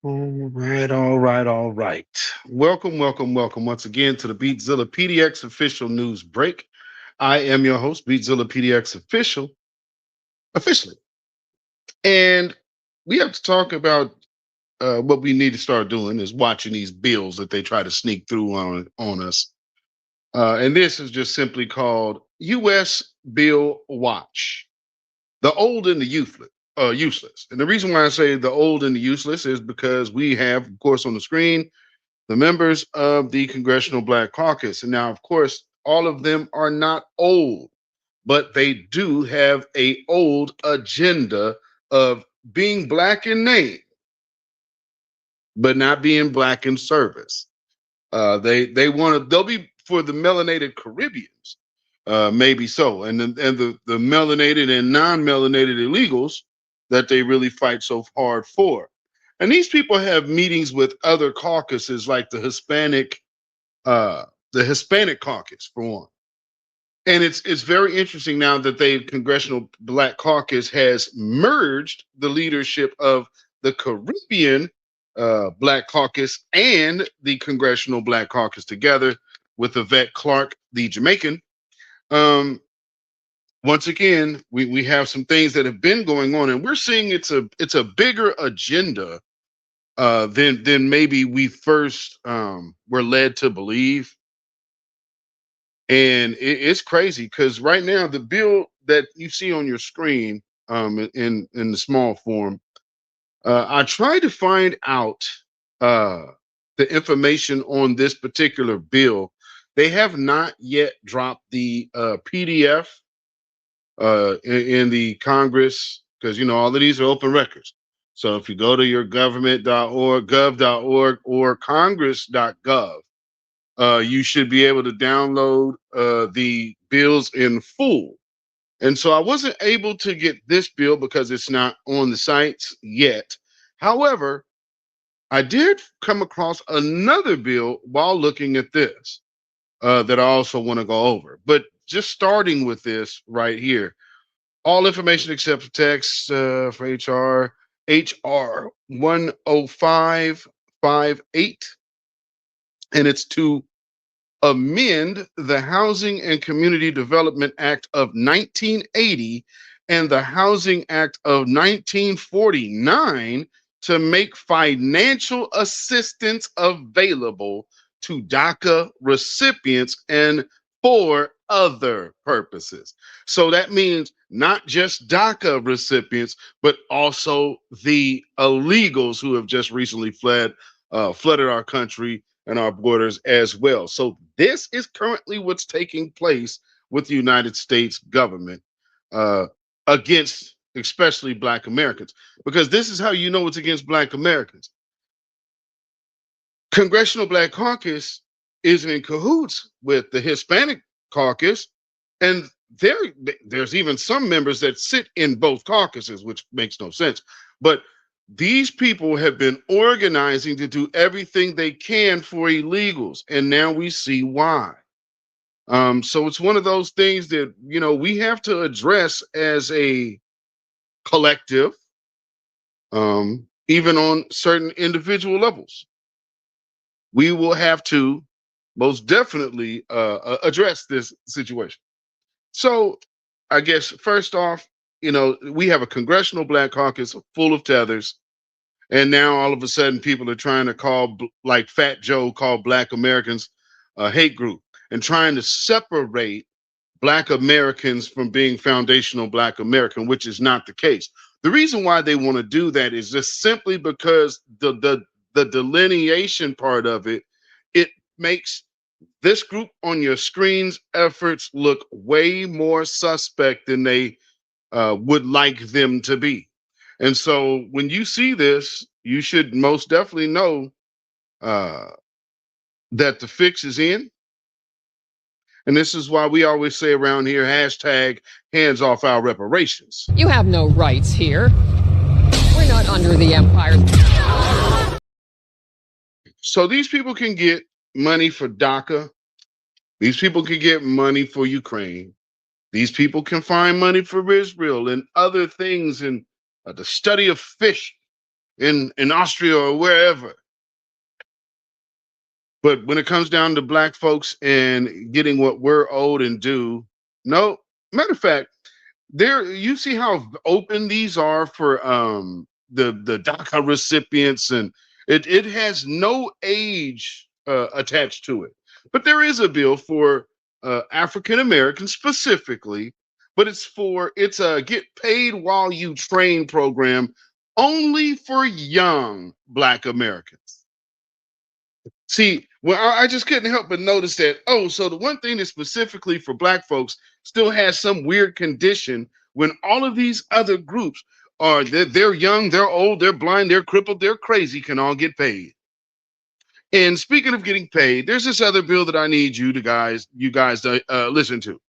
All right, all right, all right. Welcome once again to the beatzillapdx official news break. I am your host, beatzillapdx officially. And we have to talk about what we need to start doing is watching these bills that they try to sneak through on us. And this is just simply called U.S. Bill Watch. The old and the useless. And the reason why I say the old and the useless is because we have, of course, on the screen, the members of the Congressional Black Caucus. And now, of course, all of them are not old, but they do have a old agenda of being black in name, but not being black in service. They want to. They'll be for the melanated Caribbeans, maybe so, and the melanated and non-melanated illegals that they really fight so hard for. And these people have meetings with other caucuses like uh, the Hispanic caucus for one. And it's very interesting now that the Congressional Black Caucus has merged the leadership of the Caribbean Black Caucus and the Congressional Black Caucus together with Yvette Clarke, the Jamaican. Um, Once again, we have some things that have been going on, and we're seeing it's a bigger agenda than maybe we first were led to believe. And it's crazy because right now the bill that you see on your screen in the small form, I tried to find out uh, the information on this particular bill. They have not yet dropped the PDF in the Congress because all of these are open records. So if you go to your government.org, gov.org, or congress.gov, you should be able to download the bills in full. And so I wasn't able to get this bill because it's not on the sites yet. However, I did come across another bill while looking at this that I also want to go over. But just starting with this right here, all information except for text for HR 10558, and it's to amend the Housing and Community Development Act of 1980 and the Housing Act of 1949 to make financial assistance available to DACA recipients and for other purposes. So that means not just DACA recipients, but also the illegals who have just recently flooded our country and our borders as well. So this is currently what's taking place with the United States government uh, against especially Black Americans, because this is how you know it's against Black Americans. Congressional Black Caucus is in cahoots with the Hispanic Caucus, and there there's even some members that sit in both caucuses, which makes no sense. But these people have been organizing to do everything they can for illegals, and now we see why. So it's one of those things that we have to address as a collective, even on certain individual levels. We will have to most definitely address this situation. So I guess first off, we have a Congressional Black Caucus full of tethers. And now all of a sudden, people are trying to call, like Fat Joe called Black Americans a hate group and trying to separate Black Americans from being foundational Black American, which is not the case. The reason why they want to do that is just simply because the delineation part of it makes this group on your screen's efforts look way more suspect than they would like them to be. And so when you see this, you should most definitely know uh, that the fix is in. And this is why we always say around here, hashtag hands off our reparations. You have no rights here. We're not under the empire. So these people can get money for DACA. These people can get money for Ukraine. These people can find money for Israel and other things, and the study of fish. in Austria or wherever. But when it comes down to black folks and getting what we're owed and due, no. Matter of fact, there you see how open these are for the DACA recipients, and it has no age attached to it. But there is a bill for African Americans specifically, but it's a get paid while you train program only for young black Americans. See, well, I just couldn't help but notice that. Oh, so the one thing that's specifically for black folks still has some weird condition when all of these other groups are they're young, they're old, they're blind, they're crippled, they're crazy, can all get paid. And speaking of getting paid, there's this other bill that I need you guys to listen to.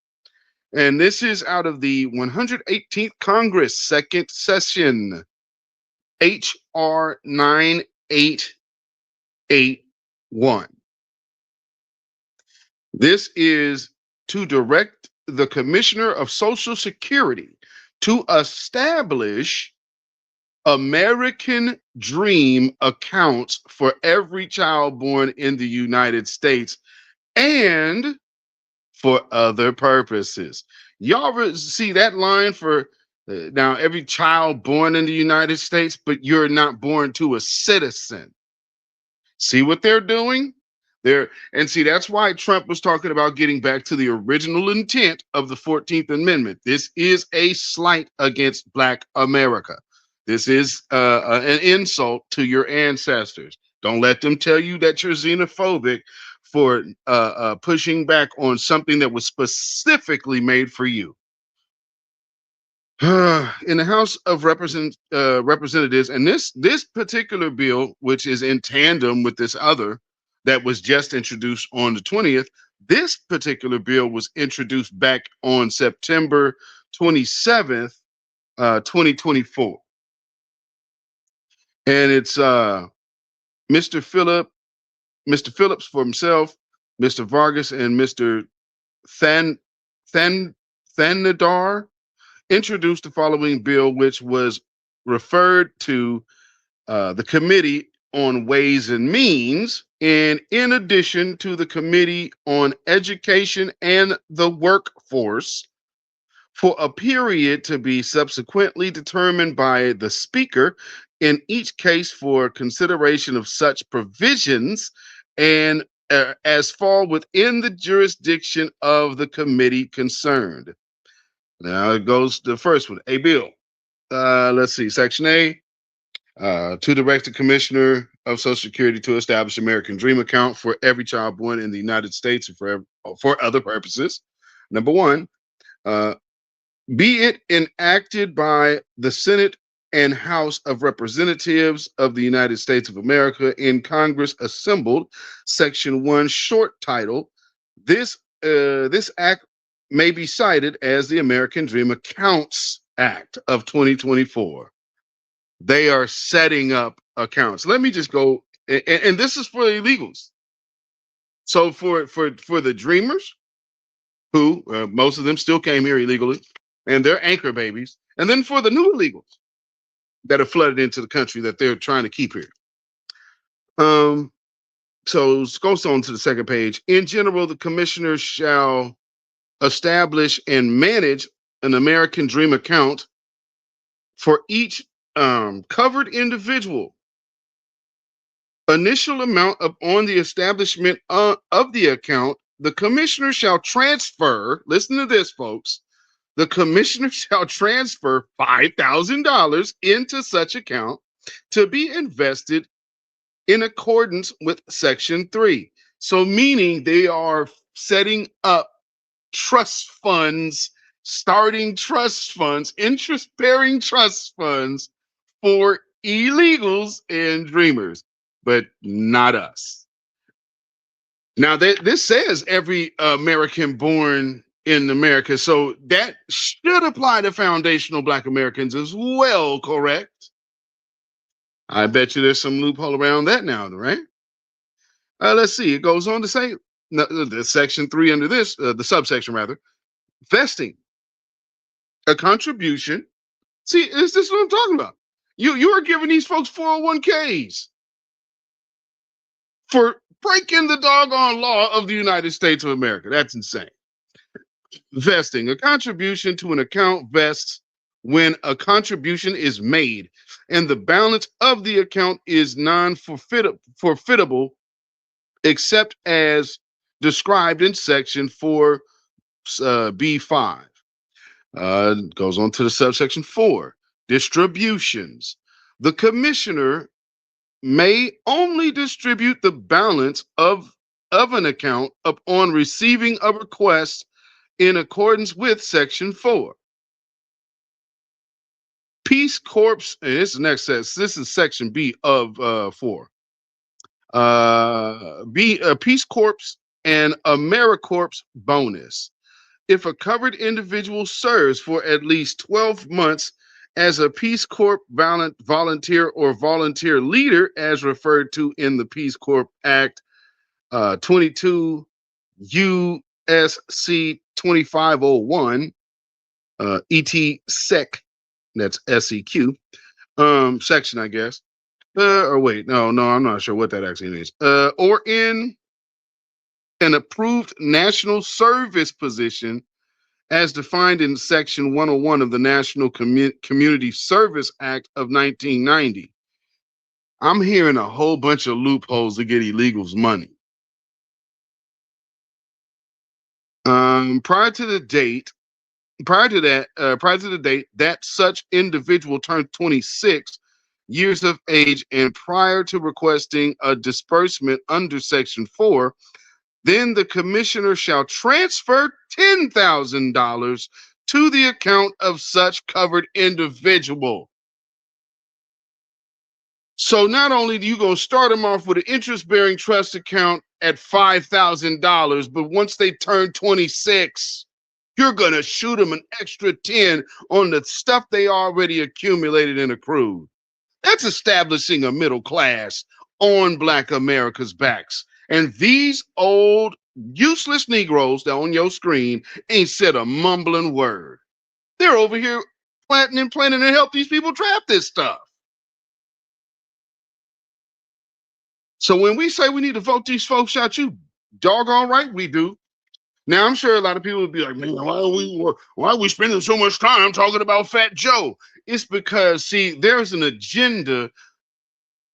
And this is out of the 118th Congress, second session, HR 9881. This is to direct the Commissioner of Social Security to establish American Dream accounts for every child born in the United States and for other purposes. Y'all see that line for now every child born in the United States, but you're not born to a citizen. See what they're doing? And see, that's why Trump was talking about getting back to the original intent of the 14th Amendment. This is a slight against Black America. This is an insult to your ancestors. Don't let them tell you that you're xenophobic for pushing back on something that was specifically made for you. In the House of Representatives, and this particular bill, which is in tandem with this other that was just introduced on the 20th, this particular bill was introduced back on September 27th, 2024. And it's Mr. Phillips for himself, Mr. Vargas, and Mr. Thanadar introduced the following bill, which was referred to the Committee on Ways and Means, and in addition to the Committee on Education and the Workforce, for a period to be subsequently determined by the Speaker in each case for consideration of such provisions and as fall within the jurisdiction of the committee concerned. Now it goes to the first one, a bill. Let's see, Section A, to direct the Commissioner of Social Security to establish American Dream account for every child born in the United States and for other purposes. Number one, be it enacted by the Senate and House of Representatives of the United States of America in Congress assembled, Section 1, short title, this act may be cited as the American Dream Accounts Act of 2024. They are setting up accounts. Let me just go, and this is for illegals. So for the dreamers, who most of them still came here illegally, and they're anchor babies, and then for the new illegals that have flooded into the country that they're trying to keep here. So it goes on to the second page. In general, the commissioner shall establish and manage an American Dream account for each covered individual. Initial amount on the establishment of the account, the commissioner shall transfer, listen to this, folks, the commissioner shall transfer $5,000 into such account to be invested in accordance with Section 3. So meaning they are setting up trust funds, starting trust funds, interest-bearing trust funds for illegals and dreamers, but not us. Now, this says every American born in America, so that should apply to foundational Black Americans as well, correct? I bet you there's some loophole around that now, right? Let's see. It goes on to say, the Section 3 under this, the subsection rather, vesting a contribution. See, is this what I'm talking about? You are giving these folks 401k's for breaking the doggone law of the United States of America. That's insane. Vesting. A contribution to an account vests when a contribution is made and the balance of the account is non-forfeitable except as described in section 4B5. Goes on to the subsection 4, distributions. The commissioner may only distribute the balance of an account upon receiving a request in accordance with section 4. Peace Corps, and this is next says this is section B of 4. Peace Corps and AmeriCorps bonus. If a covered individual serves for at least 12 months as a Peace Corps volunteer or volunteer leader, as referred to in the Peace Corps Act 22 USC 2501, ET SEC, that's SEQ, section, I guess. Or wait, no, I'm not sure what that actually means. Or in an approved national service position as defined in section 101 of the National Community Service Act of 1990. I'm hearing a whole bunch of loopholes to get illegals money. Prior to the date that such individual turned 26 years of age and prior to requesting a disbursement under section 4, then the commissioner shall transfer $10,000 to the account of such covered individual. So not only do you go start them off with an interest-bearing trust account at $5,000, but once they turn 26, you're going to shoot them an extra 10 on the stuff they already accumulated and accrued. That's establishing a middle class on Black America's backs. And these old useless Negroes that on your screen ain't said a mumbling word. They're over here planning to help these people draft this stuff. So when we say we need to vote these folks out, you doggone right we do. Now, I'm sure a lot of people would be like, man, why are we spending so much time talking about Fat Joe? It's because, see, there's an agenda,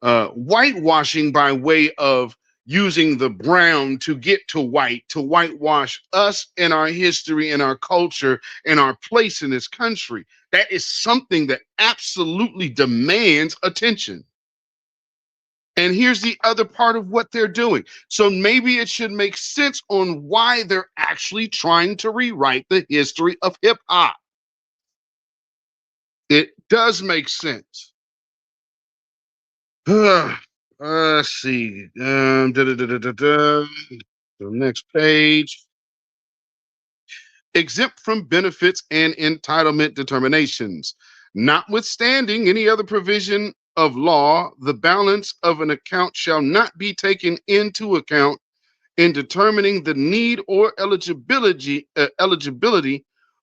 whitewashing by way of using the brown to get to white, to whitewash us and our history and our culture and our place in this country. That is something that absolutely demands attention. And here's the other part of what they're doing. So maybe it should make sense on why they're actually trying to rewrite the history of hip hop. It does make sense. Let's see. The next page. Exempt from benefits and entitlement determinations. Notwithstanding any other provision of law, the balance of an account shall not be taken into account in determining the need or eligibility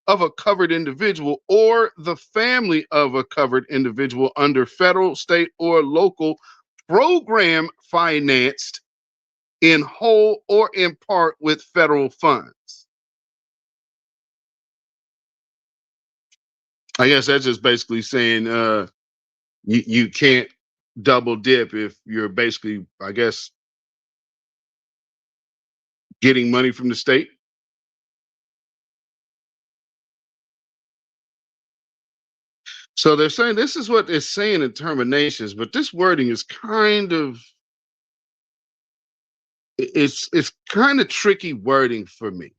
of a covered individual or the family of a covered individual under federal, state, or local program financed in whole or in part with federal funds. I guess that's just basically saying you can't double dip if you're basically, I guess, getting money from the state. So they're saying this is what they're saying in terminations, but this wording is kind of it's kind of tricky wording for me.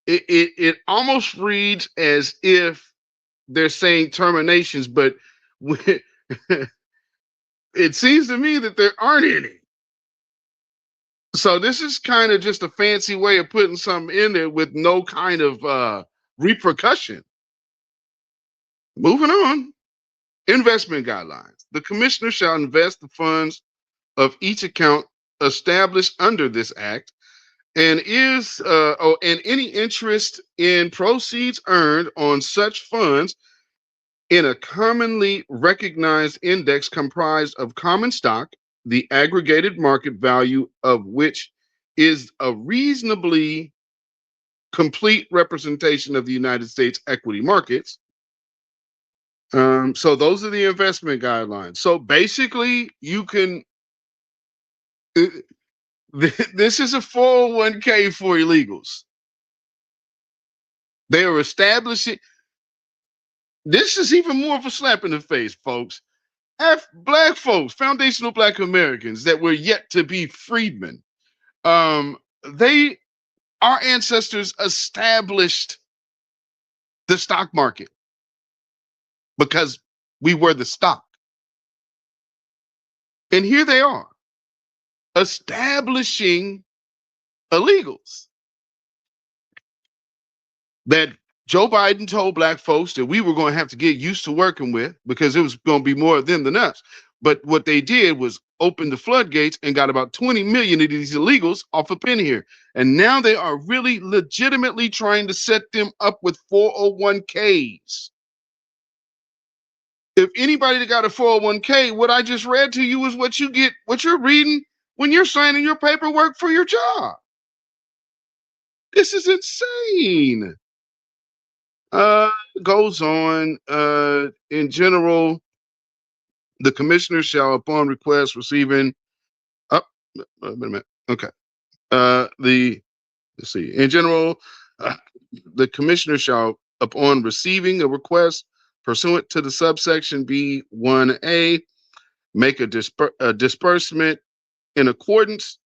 It almost reads as if they're saying terminations, but it seems to me that there aren't any. So this is kind of just a fancy way of putting something in there with no kind of repercussion. Moving on. Investment guidelines. The commissioner shall invest the funds of each account established under this act and and any interest in proceeds earned on such funds in a commonly recognized index comprised of common stock, the aggregated market value of which is a reasonably complete representation of the United States equity markets. So those are the investment guidelines. So basically, you can. This is a 401k for illegals. They are establishing. This is even more of a slap in the face, folks. Black folks, foundational Black Americans that were yet to be freedmen. They, our ancestors established the stock market because we were the stock. And here they are establishing illegals that Joe Biden told Black folks that we were going to have to get used to working with because it was going to be more of them than us. But what they did was open the floodgates and got about 20 million of these illegals off a pin here. And now they are really legitimately trying to set them up with 401k's. If anybody that got a 401k, what I just read to you is what you get, what you're reading when you're signing your paperwork for your job. This is insane. Goes on, in general, the commissioner shall, upon request receiving, wait a minute, okay. Let's see, in general, the commissioner shall, upon receiving a request pursuant to the subsection B1A, make a disbursement in accordance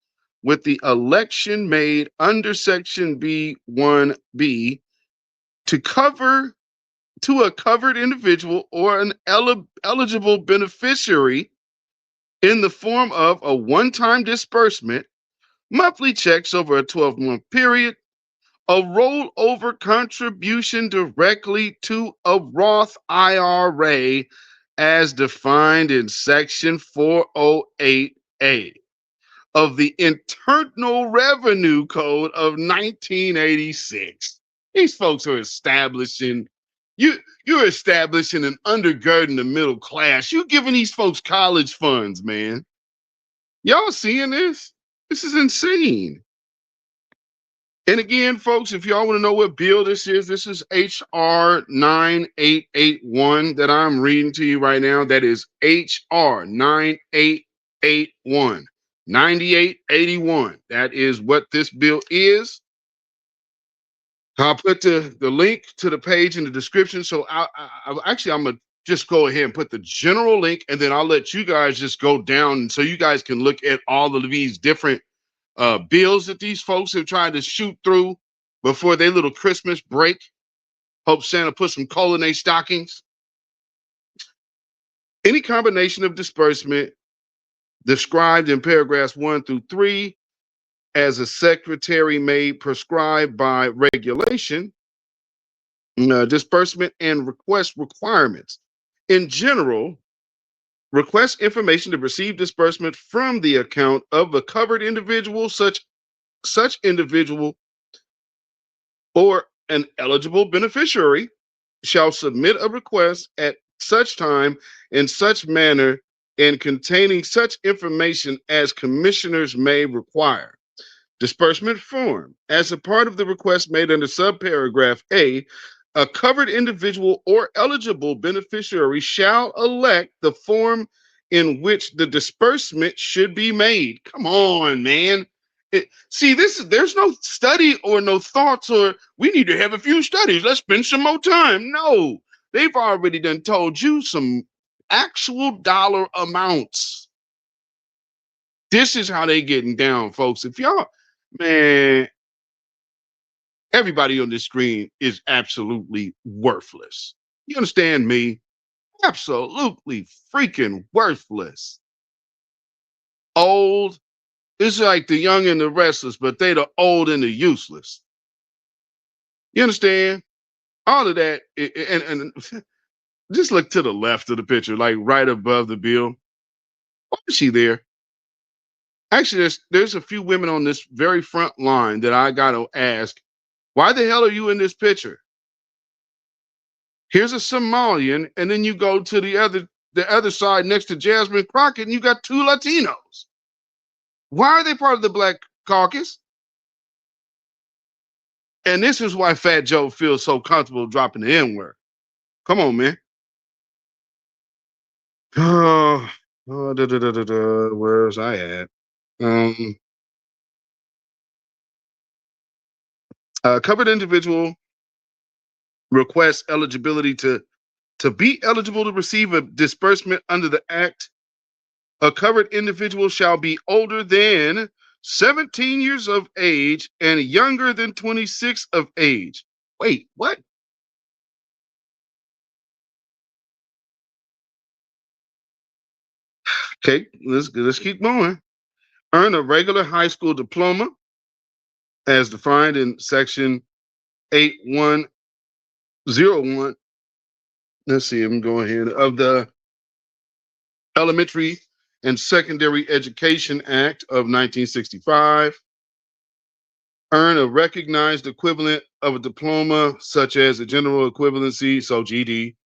with the election made under section B1B to a covered individual or an eligible beneficiary in the form of a one-time disbursement, monthly checks over a 12-month period, a rollover contribution directly to a Roth IRA as defined in Section 408A of the Internal Revenue Code of 1986. These folks are establishing, you're establishing and undergirding the middle class. You're giving these folks college funds, man. Y'all seeing this? This is insane. And again, folks, if y'all want to know what bill this is HR 9881 that I'm reading to you right now. That is HR 9881. 9881. That is what this bill is. I'll put the link to the page in the description. So I'm gonna just go ahead and put the general link, and then I'll let you guys just go down so you guys can look at all of these different bills that these folks have tried to shoot through before their little Christmas break. Hope Santa put some coal in their stockings. Any combination of disbursement described in paragraphs 1 through 3 as a secretary may prescribe by regulation, disbursement and request requirements. In general, request information to receive disbursement from the account of a covered individual, such individual or an eligible beneficiary shall submit a request at such time in such manner and containing such information as commissioners may require. Disbursement form. As a part of the request made under subparagraph A, a covered individual or eligible beneficiary shall elect the form in which the disbursement should be made. Come on, man. There's no study or no thoughts or we need to have a few studies. Let's spend some more time. No, they've already done told you some actual dollar amounts. This is how they getting down, folks. If y'all, man, everybody on this screen is absolutely worthless. You understand me? Absolutely freaking worthless. Old. It's like the young and the restless, but they the old and the useless. You understand? All of that, and just look to the left of the picture, like right above the bill. Why is she there? Actually, there's a few women on this very front line that I gotta ask, why the hell are you in this picture? Here's a Somalian, and then you go to the other side next to Jasmine Crockett, and you got two Latinos. Why are they part of the Black Caucus? And this is why Fat Joe feels so comfortable dropping the N-word. Come on, man. Where's I at? Covered individual requests eligibility to be eligible to receive a disbursement under the act. A covered individual shall be older than 17 years of age and younger than 26 of age. Wait, what? Okay, let's keep going. Earn a regular high school diploma as defined in section 8101. Let's see, I'm going here of the Elementary and Secondary Education Act of 1965. Earn a recognized equivalent of a diploma, such as a general equivalency, so GD,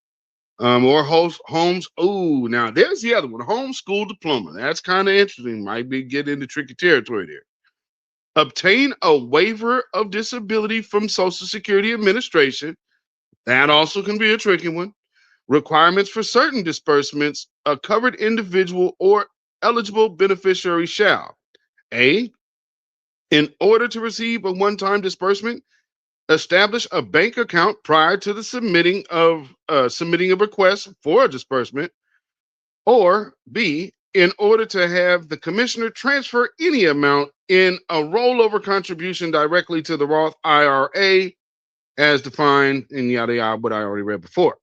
or homes. Oh, now there's the other one, homeschool diploma. That's kind of interesting. Might be getting into tricky territory there. Obtain a waiver of disability from Social Security Administration. That also can be a tricky one. Requirements for certain disbursements, a covered individual or eligible beneficiary shall: A, in order to receive a one-time disbursement, establish a bank account prior to the submitting a request for a disbursement, or B, in order to have the commissioner transfer any amount in a rollover contribution directly to the Roth IRA as defined in yada yada, what I already read before.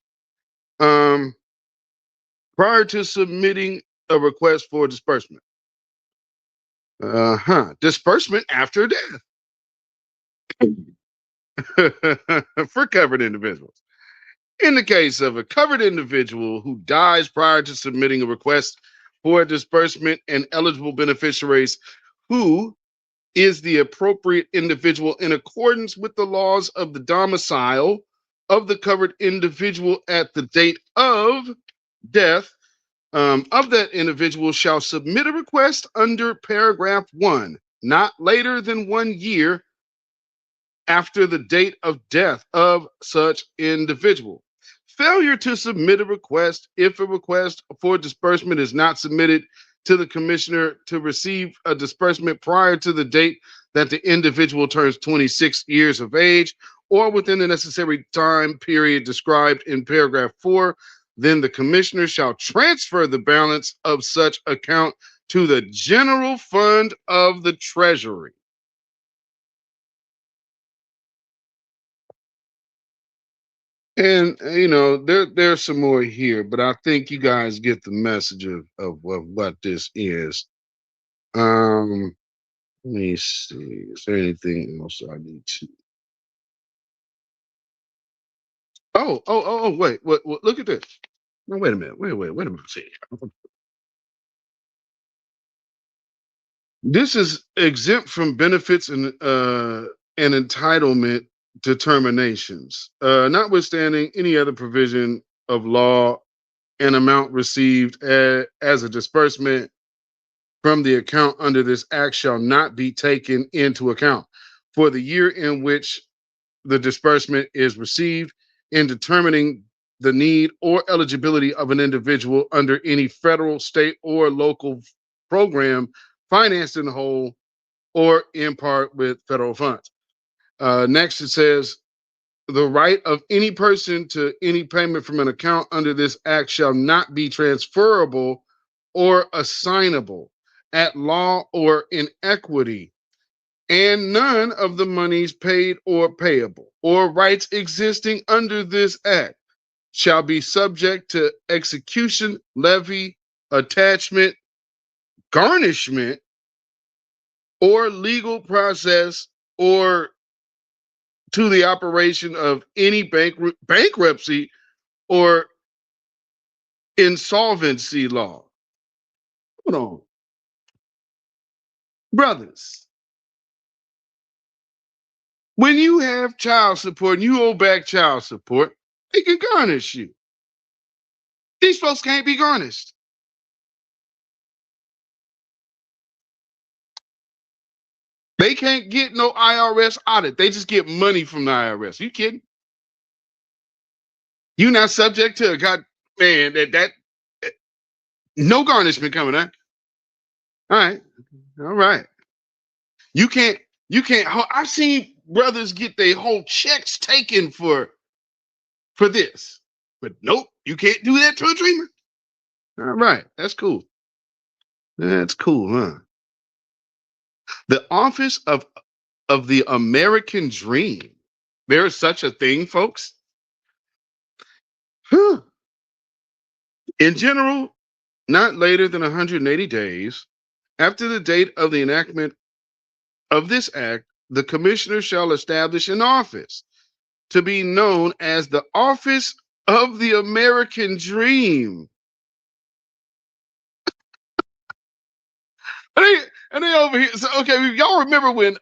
Prior to submitting a request for disbursement. Disbursement after death for covered individuals. In the case of a covered individual who dies prior to submitting a request for a disbursement, and eligible beneficiaries who is the appropriate individual in accordance with the laws of the domicile of the covered individual at the date of death of that individual shall submit a request under paragraph 1, not later than 1 year after the date of death of such individual. Failure to submit a request, if a request for disbursement is not submitted to the commissioner to receive a disbursement prior to the date that the individual turns 26 years of age or within the necessary time period described in paragraph 4, then the commissioner shall transfer the balance of such account to the general fund of the Treasury. And there's some more here, but I think you guys get the message of what this is. Let me see. Is there anything else I need to? Wait, what? Look at this. No, wait a minute. Wait a minute. See. This is exempt from benefits and entitlement determinations, notwithstanding any other provision of law. An amount received as a disbursement from the account under this act shall not be taken into account for the year in which the disbursement is received in determining the need or eligibility of an individual under any federal, state, or local program financed in whole or in part with federal funds. Next, it says, the right of any person to any payment from an account under this act shall not be transferable or assignable at law or in equity, and none of the monies paid or payable or rights existing under this act shall be subject to execution, levy, attachment, garnishment, or legal process, or to the operation of any bankruptcy or insolvency law. Hold on. Brothers, when you have child support and you owe back child support, They can garnish you. These folks can't be garnished. They can't get no IRS audit. They just get money from the IRS. You kidding? You're not subject to a god man that no garnishment coming out. All right. All right. You can't I've seen brothers get their whole checks taken for this. But nope, you can't do that to a dreamer. All right. That's cool. That's cool, huh? The office of the American dream. There is such a thing, folks. In general, not later than 180 days after the date of the enactment of this act, the commissioner shall establish an office to be known as the Office of the American Dream. And they over here. So, okay, y'all remember when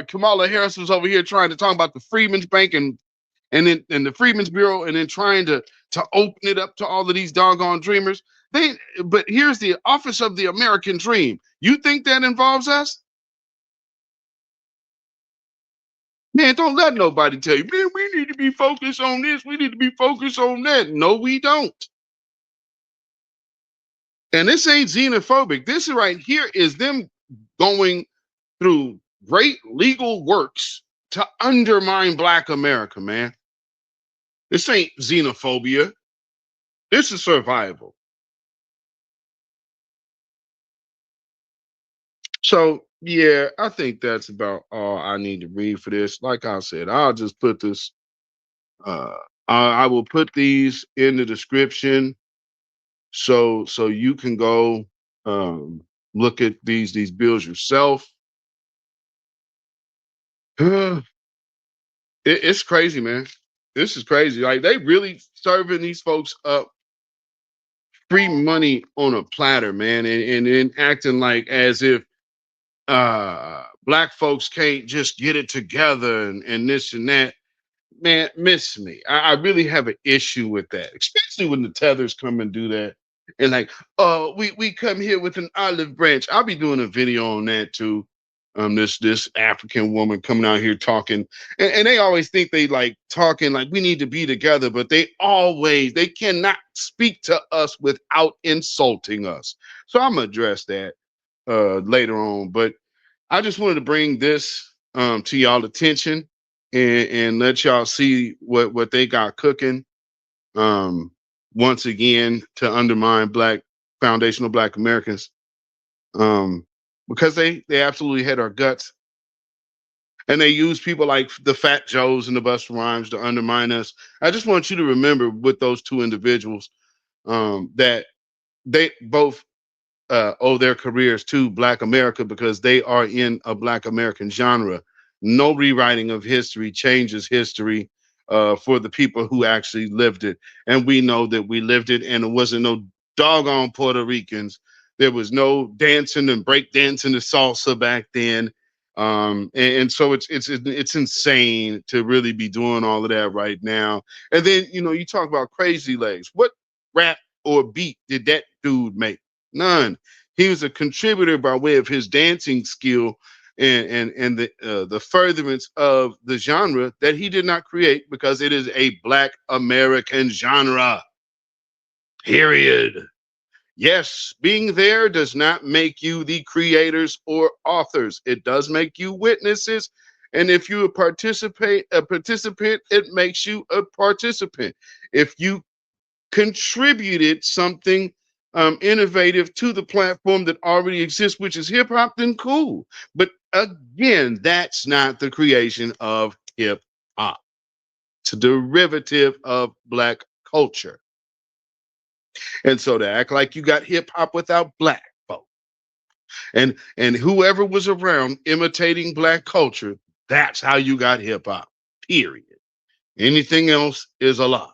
Kamala Harris was over here trying to talk about the Freedmen's Bank and the Freedmen's Bureau, and then trying to open it up to all of these doggone dreamers. But here's the Office of the American Dream. You think that involves us? Man, don't let nobody tell you, man, we need to be focused on this. We need to be focused on that. No, we don't. And this ain't xenophobic. This right here is them going through great legal works to undermine Black America, man. This ain't xenophobia. This is survival. So, yeah, I think that's about all I need to read for this. Like I said, I'll just put this, I will put these in the description so you can go look at these bills yourself. It's crazy, man. This is crazy. Like, they really serving these folks up free money on a platter, man, and acting like as if Black folks can't just get it together and this and that. Man, miss me. I really have an issue with that, especially when the tethers come and do that. And like, oh, we come here with an olive branch. I'll be doing a video on that too. This African woman coming out here talking, and they always think they like talking like we need to be together, but they cannot speak to us without insulting us. So I'm gonna address that later on. But I just wanted to bring this to y'all attention and let y'all see what they got cooking. Once again, to undermine foundational Black Americans. Because they absolutely had our guts. And they use people like the Fat Joes and the Busta Rhymes to undermine us. I just want you to remember with those two individuals that they both owe their careers to Black America because they are in a Black American genre. No rewriting of history changes history for the people who actually lived it. And we know that we lived it, and it wasn't no doggone Puerto Ricans. There was no dancing and break dancing to salsa back then. And so it's insane to really be doing all of that right now. And then, you talk about Crazy Legs. What rap or beat did that dude make? None. He was a contributor by way of his dancing skill and the furtherance of the genre that he did not create because it is a Black American genre. Period. Yes, being there does not make you the creators or authors. It does make you witnesses. And if you a participant, it makes you a participant. If you contributed something innovative to the platform that already exists, which is hip hop, then cool. But again, that's not the creation of hip hop. It's a derivative of Black culture. And so to act like you got hip hop without Black folk, and whoever was around imitating Black culture, that's how you got hip hop. Period. Anything else is a lie.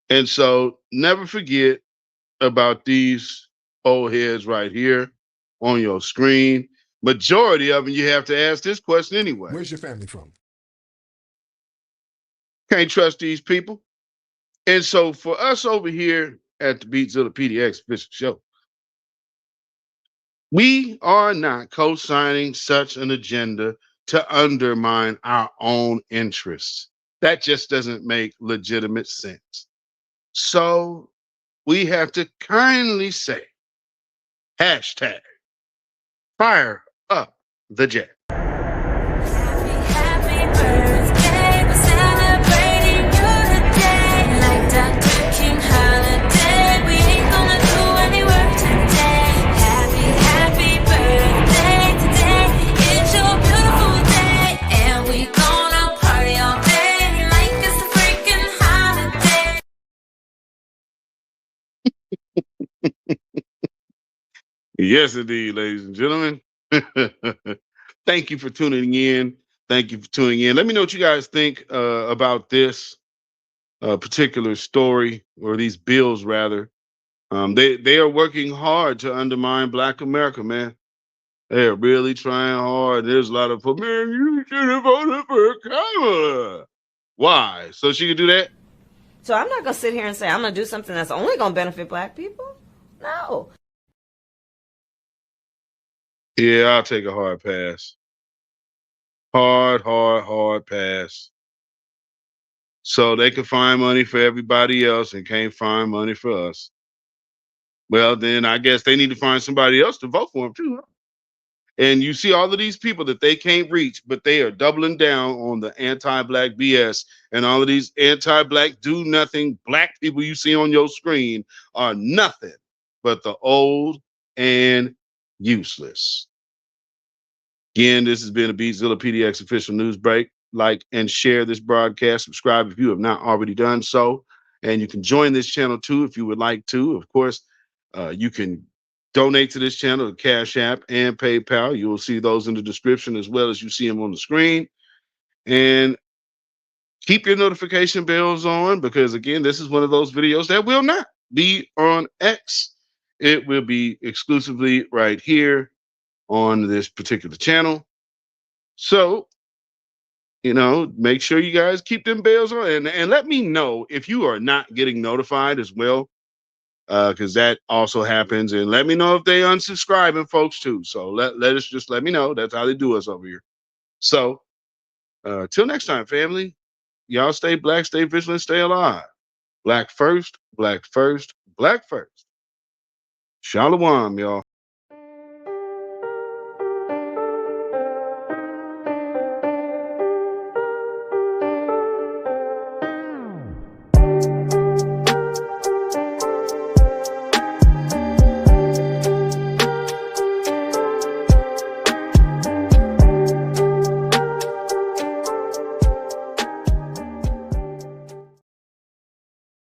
And so never forget about these old heads right here on your screen. Majority of them, you have to ask this question anyway. Where's your family from? Can't trust these people. And so for us over here at the Beatzilla PDX official show, we are not co-signing such an agenda to undermine our own interests. That just doesn't make legitimate sense. So we have to kindly say, hashtag fire up the jet. Happy birthday, we're celebrating you today. Like Dr. King holiday, we ain't gonna do any work today. Happy birthday today. It's your beautiful day, and we gonna party all day like it's a freaking holiday. Yes, indeed, ladies and gentlemen. Thank you for tuning in. Thank you for tuning in. Let me know what you guys think about this particular story, or these bills, rather. They are working hard to undermine Black America, man. They're really trying hard. There's a lot of people, man, you should have voted for Kamala. Why? So she could do that? So I'm not going to sit here and say I'm going to do something that's only going to benefit Black people. No. Yeah, I'll take a hard pass. Hard pass. So they can find money for everybody else and can't find money for us. Well, then I guess they need to find somebody else to vote for them too. Huh? And you see all of these people that they can't reach, but they are doubling down on the anti-Black BS. And all of these anti-Black do-nothing Black people you see on your screen are nothing but the old and useless. Again, this has been a Beatzilla PDX official news break. Like and share this broadcast. Subscribe if you have not already done so. And you can join this channel too if you would like to. Of course, you can donate to this channel, Cash App and PayPal. You will see those in the description as well as you see them on the screen. And keep your notification bells on, because again, this is one of those videos that will not be on X. It will be exclusively right here on this particular channel. So, make sure you guys keep them bells on, and let me know if you are not getting notified as well, because that also happens. And let me know if they unsubscribing folks too. So let me know. That's how they do us over here. So till next time, family, y'all stay Black, stay vigilant, stay alive. Black first, Black first, Black first. Shalom, y'all.